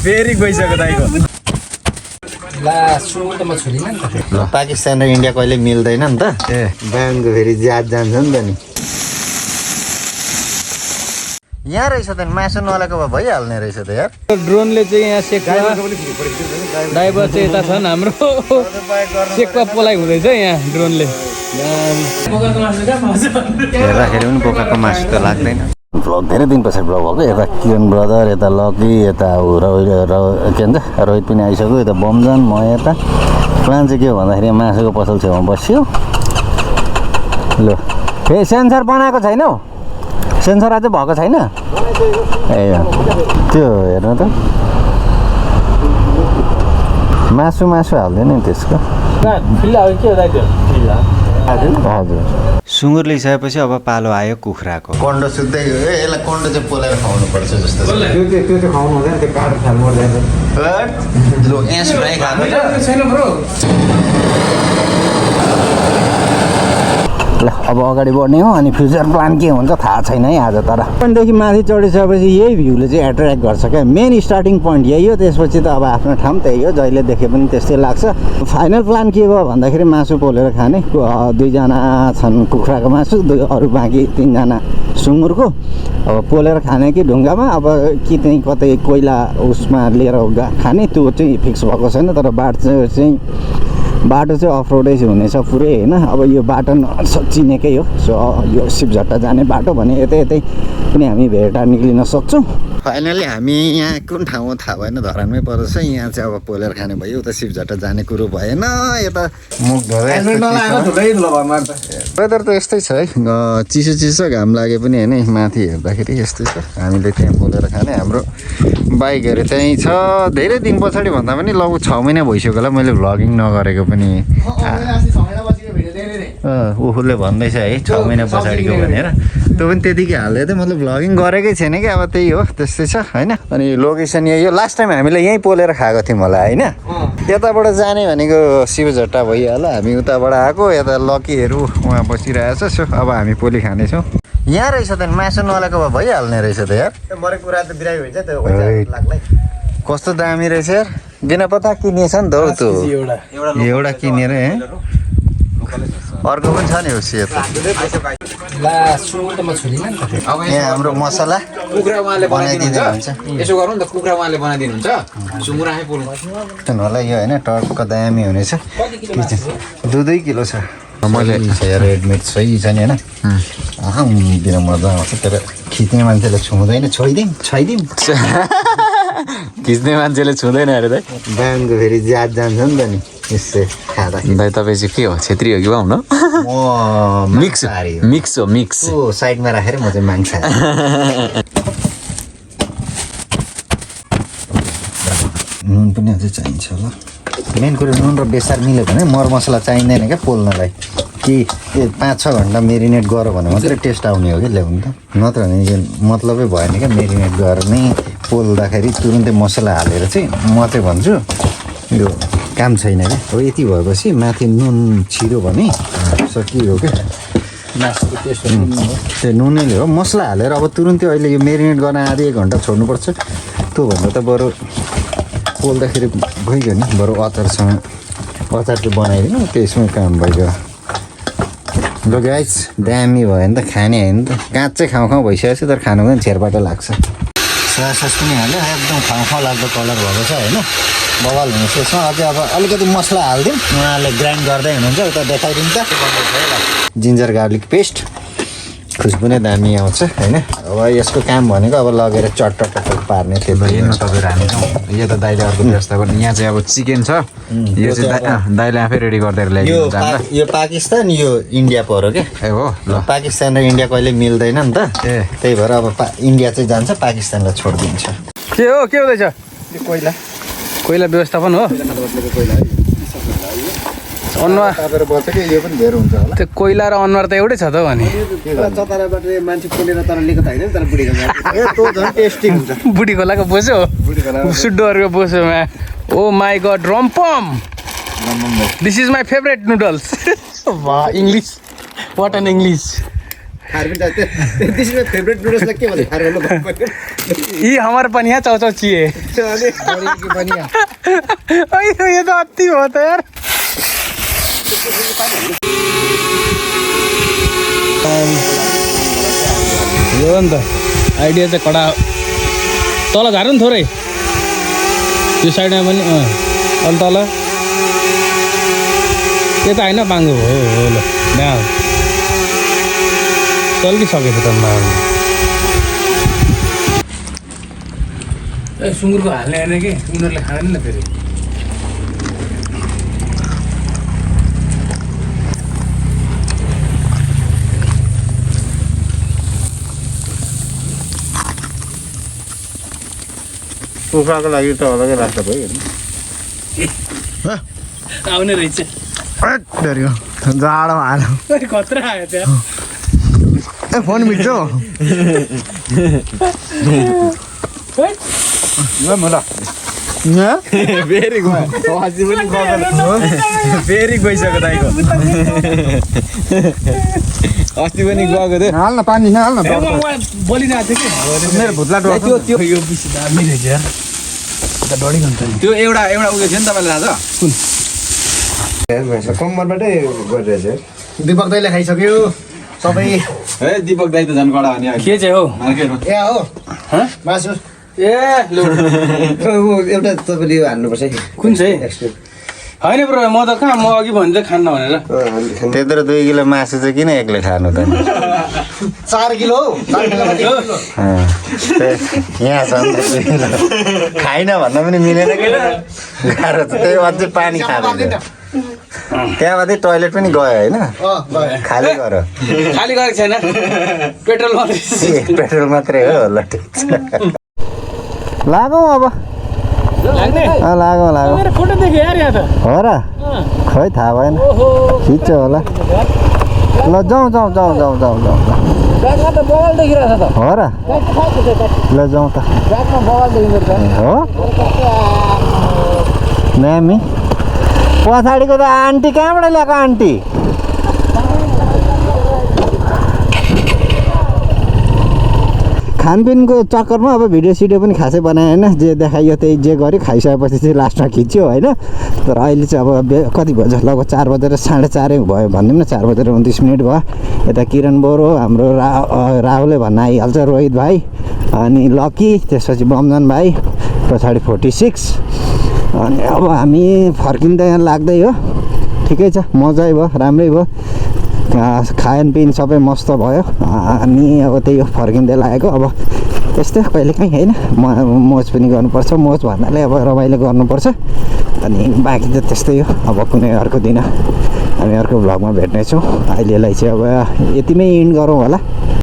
फेरि गइसक्यो दाइको पाकिस्तान र इन्डिया कहिले मिल्दैन नि त ब्याङ्कको फेरि ज्याद जान्छ नि त नि यहाँ रहेछ त मासु नलाएको भए भइहाल्ने रहेछ त यार ड्रोनले चाहिँ यहाँ सेक्वा ड्राइभर चाहिँ यता छन् हाम्रो सेक्वा पोलाइ हुँदैछ यहाँ ड्रोनले हेर्दाखेरि पनि बोकाको मासु त लाग्दैन भ्लग धेरै दिन पछाडि भ्लग भएको यता किरण ब्रदर यता लकी यता के भन्छ रोहित पनि आइसक्यो यता बमजन म यता प्लान चाहिँ के हो भन्दाखेरि मासुको पसल छेउमा बस्यो ल ए सेन्सर बनाएको छैन हौ सेन्सर अझै भएको छैन ए त्यो हेर्नु त मासु हाल्दैन नि त्यसको हजुर सुँगुर ल्याइसकेपछि अब पालो आयो कुखुराको कन्डो सुत्दै गयो यसलाई कन्डो चाहिँ पोलेर खुवाउनु पर्छ जस्तो छ त्यो चाहिँ खुवाउनु हुँदैन त्यो काठो खाल मर्दैन लो एस फ्राई खानु छैन ब्रो ल अब अगाडि बढ्ने हो अनि फ्युचर प्लान के हुन्छ थाहा छैन है आज तर पनदेखि माथि चढिसकेपछि यही भ्यूले चाहिँ एट्र्याक्ट गर्छ क्या मेन स्टार्टिङ पोइन्ट यही हो त्यसपछि त अब आफ्नो ठाउँ त्यही हो जहिले देखे पनि त्यस्तै लाग्छ फाइनल प्लान के भयो भन्दाखेरि मासु पोलेर खाने 2 जना छन् कुखुराको मासु अरू बाँकी 3 जना सुँगुरको अब पोलेर खाने कि ढुङ्गामा अब कि त्यहीँ कतै कोइला उसमा लिएर खाने त्यो चाहिँ फिक्स भएको छैन तर बाटो चाहिँ अफ रोडै हुनेछ पुरै होइन अब यो बाटो चिनेकै हो सो यो शिवझट्टा जाने बाटो भने यतै पनि हामी भेटा निक्लिन सक्छौँ फाइनली हामी यहाँ कुन ठाउँमा थाहा भएन धरानमै पर्छ यहाँ चाहिँ अब पोलेर खाने भयो उता शिवझट्टा जाने कुरो भएन यता मुख वेदर त यस्तै छ है चिसो घाम लागे पनि होइन माथि हेर्दाखेरि यस्तै छ हामीले त्यहाँ पोलेर खाने हाम्रो बाइकहरू त्यहीँ छ धेरै दिन पछाडि भन्दा पनि लगभग 6 महिना भइसक्यो होला मैले भ्लगिङ नगरेको पनि उसले भन्दैछ है 6 महिना पछाडिको भनेर त्यो पनि त्यतिकै हाल्दै थियो मतलब भ्लगिङ गरेकै छैन कि अब त्यही हो त्यस्तै छ होइन अनि लोकेसन यही हो लास्ट टाइम हामीले यहीँ पोलेर खाएको थियौँ होला होइन यताबाट जाने भनेको शिवझट्टा भइहाल्यो हामी उताबाट आएको यता लकीहरू उहाँ बसिरहेछ सो अब हामी पोली खानेछौँ यहाँ रहेछ त मासु नलाएको भए भइहाल्ने रहेछ त यार मरेको कुरा त बिरामी हुन्छ त्यो कस्तो दामी रहेछ यार बिना पत्ता किनिएछ नि त हौ त्यो एउटा किनेर अर्को पनि छ नि हो सेतो यहाँ हाम्रो मसला कुखुरा उहाँले बनाइदिनुहुन्छ यसो गरौँ न त कुखुरा उहाँले बनाइदिनुहुन्छ सुँगुर आफै पोल्नु होला यो होइन टक्क दामी हुनेछ 2 किलो छ मैले रेडमिट सही छ नि होइन दिन मजा आउँछ तर खिच्ने मान्छेले छुँदैन छोइदिउँ खिच्ने मान्छेले छुँदैन अरे दाइ ब्याङ्कको फेरि ज्याद जान्छ नि त नि यसै खाँदाखेरि दाइ तपाईँ चाहिँ के हो छेत्री हो कि हुन मिक्स हो साइडमा राखेर म चाहिँ माङ्छ नुन पनि अझै चाहिन्छ होला मेन कुरो नुन र बेसार मिल्यो भने मरमसला चाहिँदैन क्या पोल्नलाई कि 5-6 घन्टा मेरिनेट गऱ्यो भने मात्रै टेस्ट आउने हो कि ल्याउनु त नत्र भने यो मतलबै भएन क्या मेरिनेट गरेर नै पोल्दाखेरि तुरुन्तै मसला हालेर चाहिँ म चाहिँ भन्छु यो काम छैन क्या अब यति भएपछि माथि नुन छिर्यो भने सकियो क्या मासुको टेस्ट त्यो नुनैले हो मसला हालेर अब तुरुन्तै अहिले यो मेरिनेट गर्न आधा 1 घन्टा छोड्नुपर्छ त्यो भन्दा त बरु पोल्दाखेरि भइगयो नि बरु अचार चाहिँ बनाइदिनु त्यसमै काम भइगयो ल गाइस दामी भयो नि त खाने होइन त काँच चाहिँ खाउँ भइसकेको छ तर खानु पनि छेरपाटो लाग्छ सस पनि हाल्यो एकदम खाउँ लाग्दो कलर भएको छ होइन बवाल हुनेछ यसमा अझै अब अलिकति मसला हालिदिउँ उहाँले ग्राइन्ड गर्दै हुनुहुन्छ उता देखाइदिन्छ जिन्जर गार्लिक पेस्ट खुसबु नै दामी आउँछ होइन अब यसको काम भनेको अब लगेर चटपट पार्ने थियो तपाईँहरू हामी यो त दाइले अर्को व्यवस्था गर्नु यहाँ चाहिँ अब चिकन छ यो चाहिँ दाइले आफै रेडी गरेर ल्याइदिनु यो पाकिस्तान यो इन्डिया पऱ्यो क्या ए हो ल पाकिस्तान र इन्डिया कहिले मिल्दैन नि त त्यही भएर अब इन्डिया चाहिँ जान्छ पाकिस्तानलाई छोडिदिन्छ के हुँदैछ कोइला व्यवस्थापन हो अनुहार तापेर बस्छ कि यो पनि धेरै हुन्छ होला त्यो कोइला र अनुहार त एउटै छ त अनि चताराबाट मान्छे पोलेर तर लिएको त होइन तर बुढीको ए त्यो झन् टेस्टी हुन्छ बुढी खोलाको बोसो सुड्डोहरूको बोसोमा ओ माई गड रम्पम this is my favourite noodles वाह English what an English favourite नुडल्सलाई के भन्छ खाएर यी हमार पनिया चाउचाउ चिए ये तो अति हो त यार यो नि त आइडिया चाहिँ कडा तल झार्नु नि थोरै त्यो साइडमा पनि अलि तल त्यता होइन बाङ्गो हो ल यहाँ चल्किसकेको त ए सुँगुरको हाल्ने होइन कि उनीहरूले खाँदैन नि फेरि कुखुराको लागि त अलगै राख्दा भयो आउने रहेछ जाडो हाल्यो खतरा आयो त्यहाँ ए फोन मिल्छ फेरि गइसक्यो दाइको अस्ति पनि गएको थियो हाल्न पानी नहाल्न बोलिरहेको थियो कि मेरो भुत्ला त्यो यो बिसी दामी रहेछ यार डढी घन्टा त्यो एउटा उयो थियो नि तपाईँले राजा कम्मरबाटै गरिरहेछ दिपक दाइले खाइसक्यो सबै ए दिपक दाइ त झन् कडा हो नि के चाहिँ हो मार्केटमा ए हो मासु ए लु एउटा तपाईँले यो हाल्नुपर्छ है कुन चाहिँ होइन ब्रो म त कहाँ म अघि भन्दै खान्न भनेर त्यत्रो 2 किलो मासु चाहिँ किन एक्लै खानु त 4 किलो यहाँ छ खाइन भन्न पनि मिलेन कि गाह्रो छ त्यही अझै पानी खाँदैन त्यहाँ मात्रै टोइलेट पनि गयो होइन खाली गर खाली गरेको छैन पेट्रोल मात्रै पेट्रोल मात्रै हो ल ठिक छ लागौँ अब लागौँ मेरो फोटो देखेँ यार यहाँ त हो र खै थाहा भएन खिच्छ होला ल जाउँ ब्यागमा त बगल देखिरहेछ त हो र ल जाउँ त ब्यागमा बगल देखिन्छ हो म्यामी पछाडिको त आन्टी कहाँबाट ल्याएको आन्टी खानपिनको चक्करमा अब भिडियो सिडियो पनि खासै बनाएँ होइन जे देखाइयो त्यही जे गऱ्यो खाइसकेपछि चाहिँ लास्टमा खिच्यो होइन तर अहिले चाहिँ अब कति भयो लगभग 4 बजेर 4:30 भयो भनिदिउँ न 4 बजेर 29 मिनट भयो यता किरण बोरो हाम्रो राहुलले भन्न आइहाल्छ रोहित भाइ अनि लकी त्यसपछि बमजन भाइ पछाडि 46 अनि अब हामी फर्किँदा यहाँ लाग्दै हो ठिकै छ मजै भयो राम्रै भयो खानपिन सबै मस्त भयो अनि अब त्यही हो फर्किँदै लागेको अब त्यस्तै कहिलेकाहीँ होइन मोज पनि गर्नुपर्छ मोज भन्नाले अब रमाइलो गर्नुपर्छ अनि बाँकी त त्यस्तै हो अब कुनै अर्को दिन हामी अर्को भ्लगमा भेट्नेछौँ अहिलेलाई चाहिँ अब यतिमै इन्ड गरौँ होला